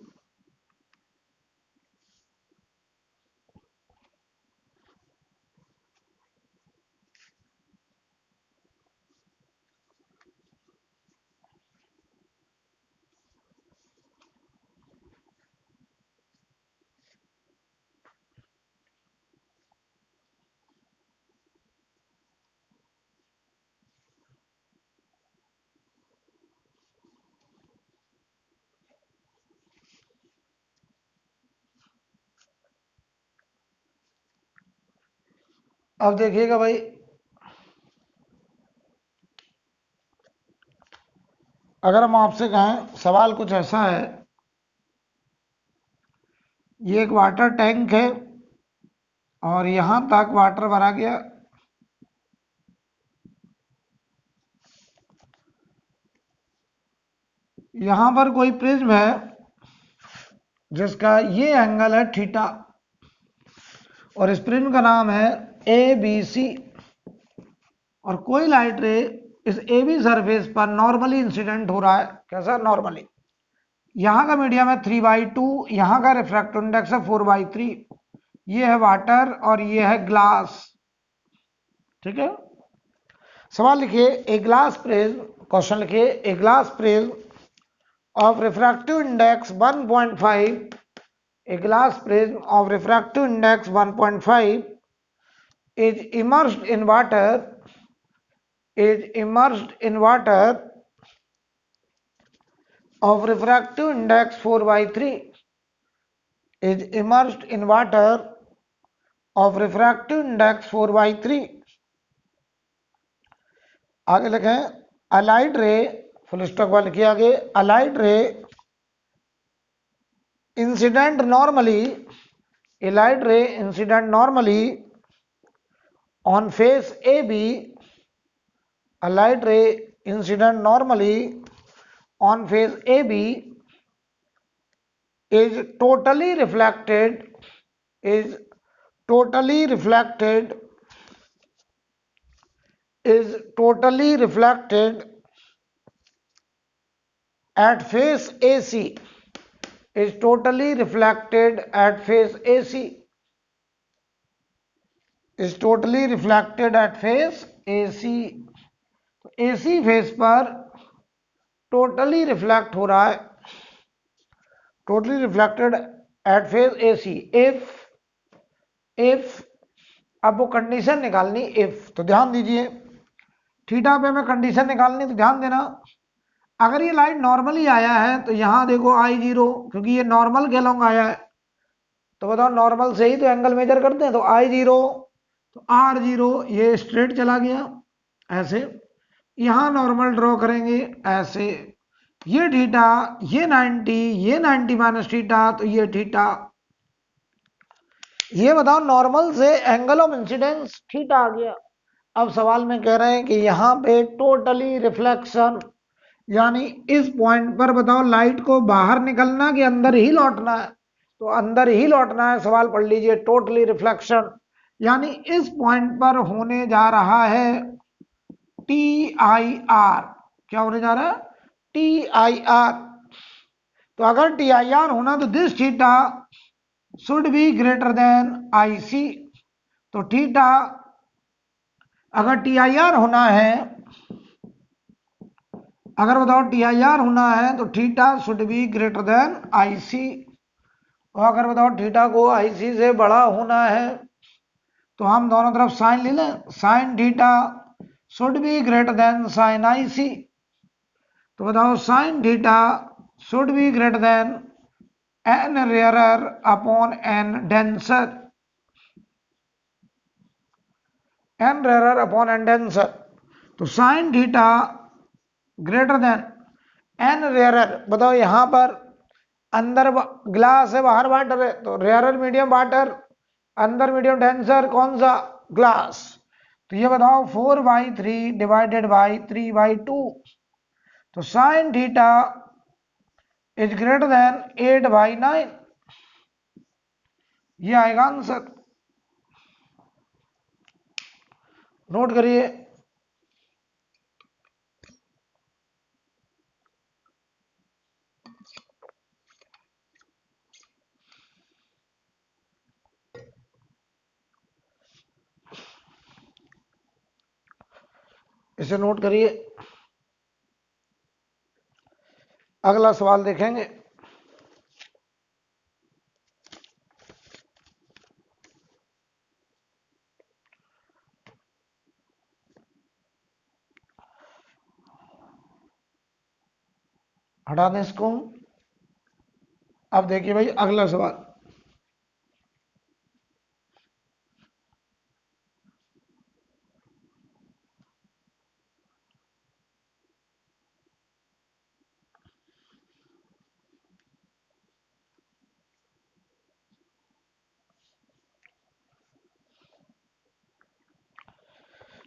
अब देखिएगा भाई, अगर हम आपसे कहें सवाल कुछ ऐसा है, ये एक वाटर टैंक है और यहां तक वाटर भरा गया, यहां पर कोई प्रिज्म है जिसका ये एंगल है थीटा, और इस प्रिज्म का नाम है ABC, और कोई लाइट रे इस AB सरफेस पर नॉर्मली इंसिडेंट हो रहा है। कैसा? नॉर्मली। यहां का मीडियम है 3/2, यहां का रिफ्रैक्टिव इंडेक्स है 4/3, ये है वाटर और ये है ग्लास। ठीक है, सवाल लिखिए ए ग्लास प्रिज्म, क्वेश्चन लिखिए a glass prism of refractive index 1.5, a glass prism of refractive index 1.5 is immersed in water, of refractive index 4/3, is immersed in water of refractive index 4/3। आगे लिखें a light ray, full stop वाले किया आगे, a light ray incident normally, a light ray incident normally on face AB, a light ray incident normally on face AB is totally reflected, is totally reflected, is totally reflected at face AC, is totally reflected at face AC, is totally reflected at face AC। तो AC फेस पर टोटली रिफ्लेक्ट हो रहा है, totally reflected at face AC। If अब वो कंडीशन निकालनी, इफ, तो ध्यान दीजिए थीटा पे हमें कंडीशन निकालनी, तो ध्यान देना अगर ये लाइट नॉर्मली आया है तो यहां देखो I0, क्योंकि ये नॉर्मल के अलोंग आया है, तो बताओ नॉर्मल से ही तो एंगल मेजर करते हैं, तो I0, तो R0 ये स्ट्रेट चला गया ऐसे, यहां नॉर्मल ड्रॉ करेंगे ऐसे, ये थीटा, ये 90, ये 90 माइनस थीटा, तो ये थीटा। ये बताओ नॉर्मल से एंगल ऑफ इंसिडेंस थीटा आ गया। अब सवाल में कह रहे हैं कि यहाँ पे टोटली रिफ्लेक्शन, यानी इस पॉइंट पर बताओ लाइट को बाहर निकलना कि अंदर ही लौटना है। तो अंदर ही लौटना है। सवाल पढ़ लीजिए, टोटली रिफ्लेक्शन यानी इस पॉइंट पर होने जा रहा है टी आई आर। क्या होने जा रहा है? T I R. तो अगर टी आई आर होना तो this theta should be greater than I C. तो थीटा अगर टी आई आर होना है, अगर बताओ टी आई आर होना है तो theta should be greater than I C. और अगर बताओ थीटा को आई सी से बड़ा होना है तो हम दोनों तरफ साइन ले लें। Sine theta should be greater than sine I C. तो बताओ sine theta should be greater than n rarer upon n denser. N rarer upon n denser. तो sine theta greater than n rarer. बताओ यहां पर अंदर ग्लास है, बाहर वाटर है, तो रेयरर मीडियम वाटर, अंदर मीडियम डेंसर कौन सा? ग्लास। तो ये बताओ 4/3 डिवाइडेड बाई 3/2। तो sine theta is greater than 8/9। ये आएगा आंसर। नोट करिए। इसे नोट करिए। अगला सवाल देखेंगे। हटा दें इसको। अब देखिए भाई अगला सवाल।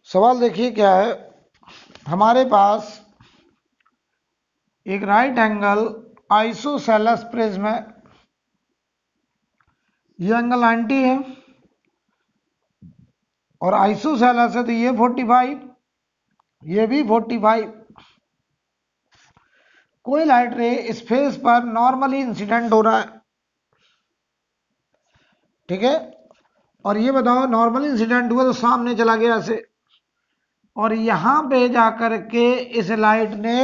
सवाल देखिए क्या है। हमारे पास एक राइट एंगल आइसोसेलेस प्रिज्म है। ये एंगल 90 है और आइसोसेलेस है तो ये 45, ये भी 45। कोई लाइट रे इस फेस पर नॉर्मली इंसिडेंट हो रहा है, ठीक है। और ये बताओ नॉर्मल इंसिडेंट हुआ तो सामने चला गया ऐसे, और यहां पे जाकर के इस लाइट ने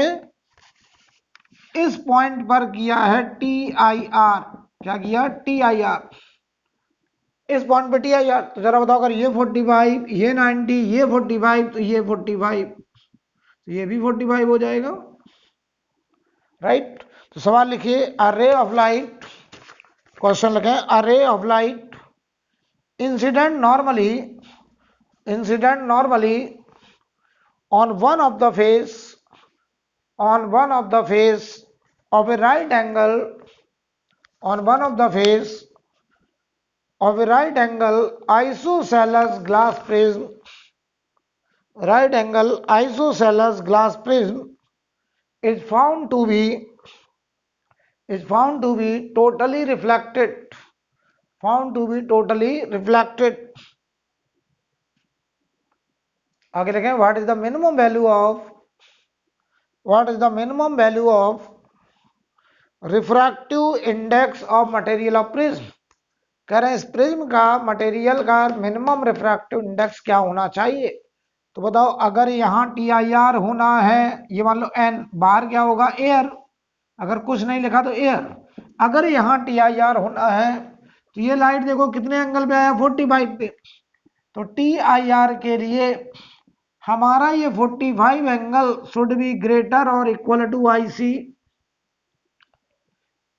इस पॉइंट पर किया है टी आई आर। क्या किया? T I are. इस पॉइंट पे टी आई आर। तो जरा बताओ, अगर ये 45, ये 90, ये 45, तो ये 45, तो ये भी 45 हो जाएगा, राइट। तो सवाल लिखिए, अ रे ऑफ लाइट, क्वेश्चन लिखें, a ray of light incident normally, incident normally on one of the face, on one of the face of a right angle, on one of the face of a right angle isosceles glass prism, right angle isosceles glass prism is found to be, is found to be totally reflected, found to be totally reflected. आगे देखें, what is the minimum value of, what is the minimum value of refractive index of material of prism। कह रहे हैं इस प्रिज्म का मटेरियल का मिनिमम रिफ्रैक्टिव इंडेक्स क्या होना चाहिए। तो बताओ, अगर यहाँ टी आई आर होना है, ये मान लो एन, बाहर क्या होगा? एयर। अगर कुछ नहीं लिखा तो एयर। अगर यहाँ टी आई आर होना है तो ये लाइट देखो कितने एंगल पे आया? 45 पे। तो टी आई आर के लिए हमारा ये 45 एंगल शुड बी ग्रेटर और इक्वल टू आई सी।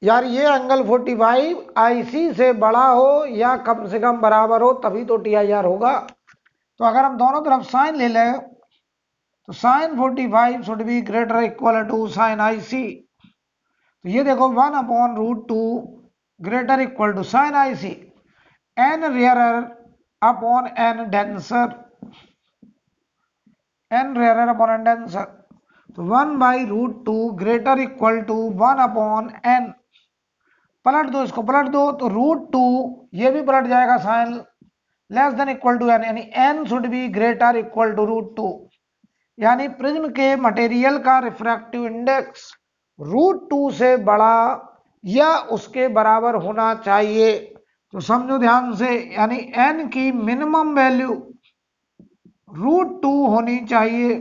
यार ये एंगल 45 आईसी से बड़ा हो या कम से कम बराबर हो तभी तो टी आई आर होगा। तो अगर हम दोनों तरफ साइन ले लें तो sine 45 should be greater equal to sine I C. तो ये देखो 1/√2 greater equal to sine I C. N rarer upon n denser, n rarer upon n denser, तो 1/√2 greater equal to 1 upon n. पलट दो, इसको पलट दो तो √2 ये भी पलट जाएगा sine, less than equal to n, यानी n should be greater equal to √2, यानी प्रिज्म के मटेरियल का रिफ्रैक्टिव इंडेक्स √2 से बड़ा या उसके बराबर होना चाहिए। तो समझो ध्यान से, यानी एन की मिनिमम वैल्यू √2 होनी चाहिए,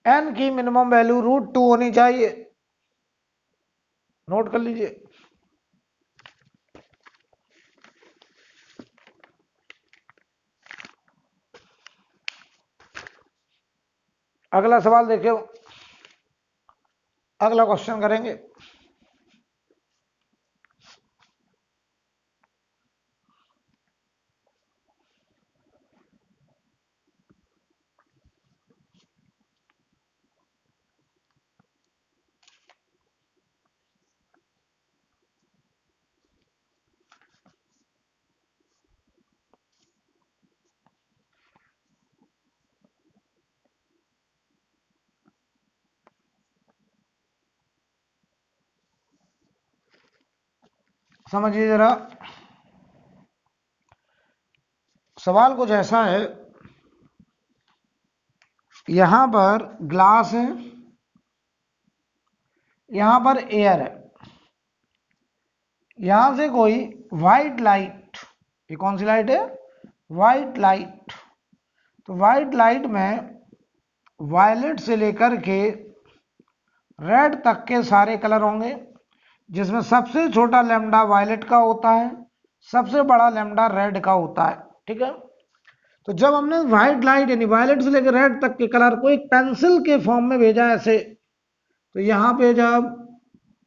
एन की मिनिमम वैल्यू √2 होनी चाहिए, नोट कर लीजिए। अगला सवाल देखियो, अगला क्वेश्चन करेंगे। समझिए जरा, सवाल कुछ ऐसा है, यहां पर ग्लास है, यहां पर एयर है, यहां से कोई व्हाइट लाइट, ये कौन सी लाइट है, व्हाइट लाइट, तो व्हाइट लाइट में वायलेट से लेकर के रेड तक के सारे कलर होंगे, जिसमें सबसे छोटा लैम्डा वायलेट का होता है, सबसे बड़ा लैम्डा रेड का होता है, ठीक है। तो जब हमने व्हाइट लाइट यानी वायलेट से लेकर रेड तक के कलर को एक पेंसिल के फॉर्म में भेजा ऐसे, तो यहां पे जब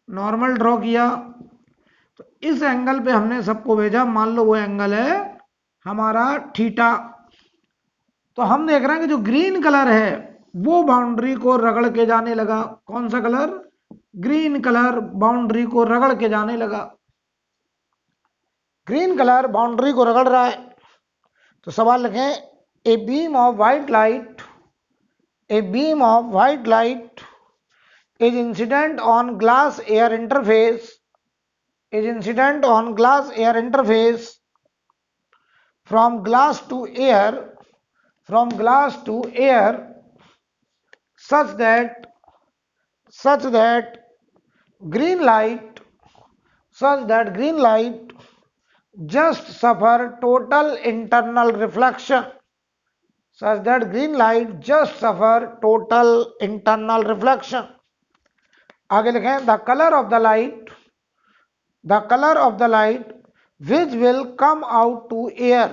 नॉर्मल ड्रॉ किया तो इस एंगल पे हमने सबको भेजा, मान लो वो एंगल है हमारा थीटा। तो हम देख रहे हैं कि जो ग्रीन कलर है वो बाउंड्री को रगड़ के जाने लगा, कौन सा कलर, ग्रीन कलर बाउंड्री को रगड़ के जाने लगा, ग्रीन कलर बाउंड्री को रगड़ रहा है। तो सवाल लिखें, a beam of white light, a beam of white light is incident on glass air interface, is incident on glass air interface from glass to air, from glass to air, such that green light, such that green light just suffer total internal reflection, such that green light just suffer total internal reflection। आगे लिखें, the colour of the light, the color of the light which will come out to air,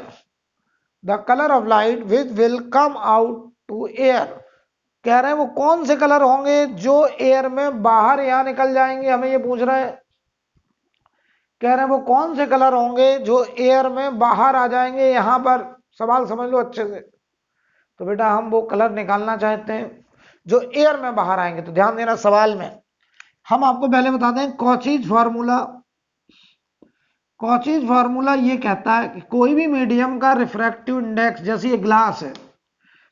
the color of light which will come out to air, कह रहे हैं वो कौन से कलर होंगे जो एयर में बाहर यहां निकल जाएंगे, हमें ये पूछ रहे हैं, कह रहे हैं वो कौन से कलर होंगे जो एयर में बाहर आ जाएंगे। यहां पर सवाल समझ लो अच्छे से, तो बेटा हम वो कलर निकालना चाहते हैं जो एयर में बाहर आएंगे। तो ध्यान देना, सवाल में हम आपको पहले बता दें कॉचीज फार्मूला, कॉचीज फार्मूला ये कहता है कि कोई भी मीडियम का रिफ्रैक्टिव इंडेक्स, जैसे ये ग्लास है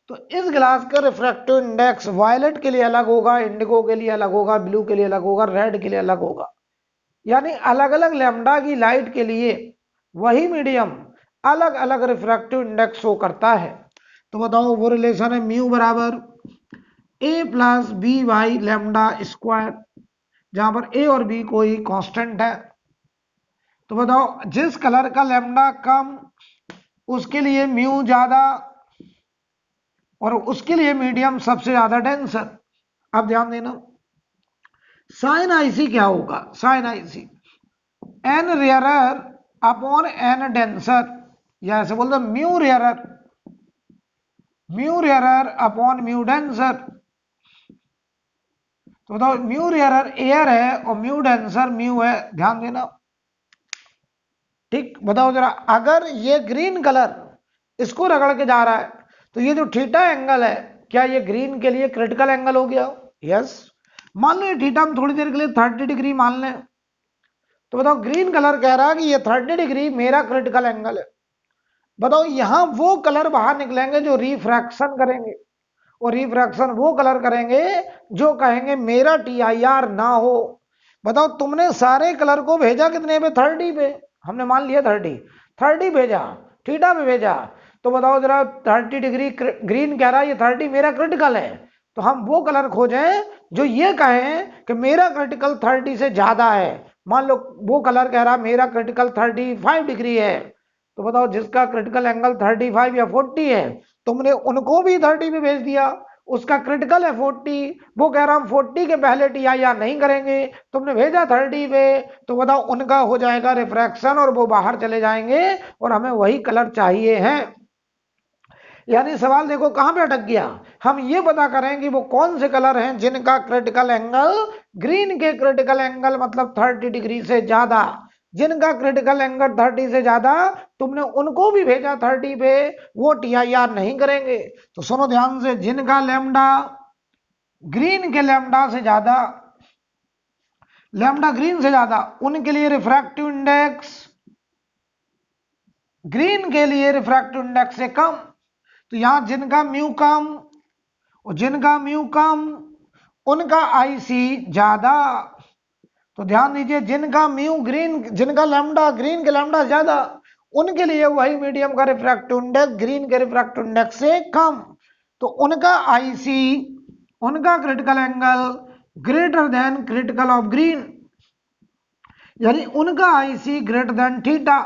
तो इस ग्लास का रिफ्रैक्टिव इंडेक्स वायलेट के लिए अलग होगा, इंडिगो के लिए अलग होगा, ब्लू के लिए अलग होगा, रेड के लिए अलग होगा, यानी अलग अलग लैम्डा की लाइट के लिए वही मीडियम अलग अलग रिफ्रैक्टिव इंडेक्स शो करता है। तो बताओ वो रिलेशन है म्यू बराबर A plus B by lambda square, जहां पर ए और बी कोई कांस्टेंट है। तो बताओ जिस कलर का लैम्डा कम उसके लिए म्यू ज्यादा और उसके लिए मीडियम सबसे ज्यादा डेंसर। अब ध्यान देना, साइन आईसी क्या होगा, sine IC n rarer upon n denser, या ऐसे बोलते mu rarer upon mu denser. तो बताओ म्यू रेयरर एयर है और म्यू डेंसर म्यू है, ध्यान देना, ठीक। बताओ जरा, अगर ये ग्रीन कलर इसको रगड़ के जा रहा है तो ये जो थीटा एंगल है क्या ये ग्रीन के लिए क्रिटिकल एंगल हो गया, यस। मान लो ये थीटा हम थोड़ी देर के लिए 30 डिग्री मान लें, तो बताओ ग्रीन कलर कह रहा है कि ये 30 डिग्री मेरा क्रिटिकल एंगल है। बताओ यहां वो कलर बाहर निकलेंगे जो रिफ्रैक्शन करेंगे, और रिफ्रैक्शन वो कलर करेंगे जो कहेंगे मेरा TIR ना हो। बताओ तुमने सारे कलर को भेजा कितने पे? 30 पे। हमने मान लिया 30 भेजा, थीटा पे भेजा। तो बताओ जरा 30 डिग्री ग्रीन कह रहा है ये 30 मेरा क्रिटिकल है, तो हम वो कलर खोजें जो ये कहें कि मेरा क्रिटिकल 30 से ज्यादा है। मान लो वो कलर कह रहा मेरा क्रिटिकल 35 डिग्री है, तो बताओ जिसका क्रिटिकल एंगल 35 या 40 है, तुमने उनको भी 30 पे भेज दिया। उसका क्रिटिकल है 40, वो कह रहा हम 40 के पहले TIR नहीं करेंगे, तुमने भेजा 30 पे, तो बताओ उनका हो जाएगा रिफ्रैक्शन और वो बाहर चले जाएंगे और हमें वही कलर चाहिए हैं। यानी सवाल देखो कहां पे अटक गया। हम ये पता करें कि वो कौन से कलर हैं जिनका क्रिटिकल एंगल ग्रीन के क्रिटिकल एंगल मतलब 30 डिग्री से ज्यादा, जिनका क्रिटिकल एंगल 30 से ज्यादा, तुमने उनको भी भेजा 30 पे, वो TIR नहीं करेंगे। तो सुनो ध्यान से, जिनका लैम्डा ग्रीन के लैम्डा से ज्यादा, लैम्डा ग्रीन से ज्यादा, उनके लिए रिफ्रैक्टिव इंडेक्स ग्रीन के लिए रिफ्रैक्टिव इंडेक्स से कम। तो यहां जिनका म्यू कम और जिनका म्यू कम उनका IC ज्यादा। तो ध्यान दीजिए, जिनका म्यू ग्रीन, जिनका लैम्डा ग्रीन के लैम्डा ज्यादा, उनके लिए वही मीडियम का रिफ्रैक्टिव इंडेक्स ग्रीन के रिफ्रैक्टिव इंडेक्स से कम। तो उनका IC, उनका critical angle greater than critical of green, यानी उनका IC ग्रेटर देन थीटा।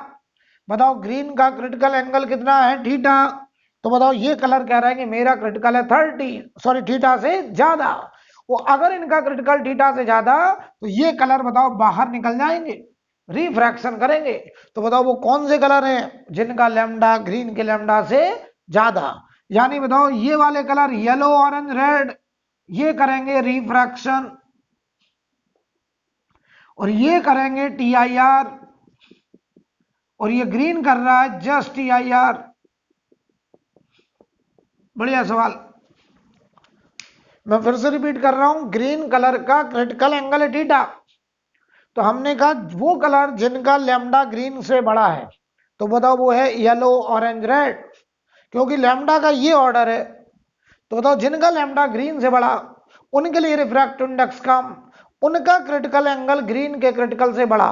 बताओ ग्रीन का क्रिटिकल एंगल कितना है? थीटा। तो बताओ ये कलर कह रहा है कि मेरा क्रिटिकल है 30 थीटा से ज्यादा। वो अगर इनका क्रिटिकल थीटा से ज्यादा, तो ये कलर बताओ बाहर निकल जाएंगे, रिफ्रैक्शन करेंगे। तो बताओ वो कौन से कलर हैं जिनका लैम्डा ग्रीन के लैम्डा से ज्यादा। यानी बताओ ये वाले कलर येलो ऑरेंज रेड, ये करेंगे रिफ्रैक्शन और ये करेंगे TIR, और ये ग्रीन कर रहा है जस्ट TIR। बढ़िया सवाल। मैं फिर से रिपीट कर रहा हूं, ग्रीन कलर का क्रिटिकल एंगल है थीटा। तो हमने कहा वो कलर जिनका लैम्डा ग्रीन से बड़ा है, तो बताओ वो है येलो ऑरेंज रेड, क्योंकि लैम्डा का ये ऑर्डर है। तो बताओ जिनका लैम्डा ग्रीन से बड़ा, उनके लिए रिफ्रैक्टिव इंडेक्स कम, उनका क्रिटिकल एंगल ग्रीन के क्रिटिकल से बड़ा।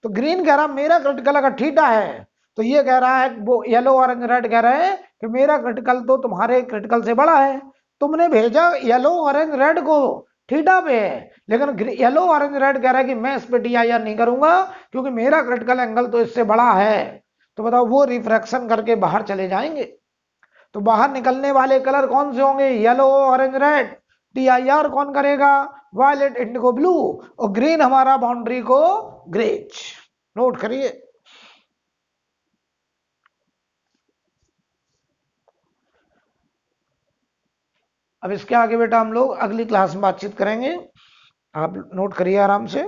तो ग्रीन कह रहा मेरा क्रिटिकल अगर थीटा है, तो ये कह रहा है, वो येलो ऑरेंज रेड कह रहे हैं कि मेरा क्रिटिकल तो तुम्हारे क्रिटिकल से बड़ा है। तुमने भेजा येलो ऑरेंज रेड को थीटा पे है, लेकिन येलो ऑरेंज रेड कह रहा है कि मैं इस पे TIR नहीं करूंगा क्योंकि मेरा क्रिटिकल एंगल तो इससे बड़ा है। तो बताओ वो रिफ्रैक्शन करके बाहर चले जाएंगे। तो बाहर निकलने वाले कलर कौन से होंगे? Yellow orange red. TIR कौन करेगा? Violet indigo blue. और ग्रीन हमारा बाउंड्री को ग्रेज। नोट करिए। अब इसके आगे बेटा हम लोग अगली क्लास में बातचीत करेंगे, आप नोट करिए आराम से।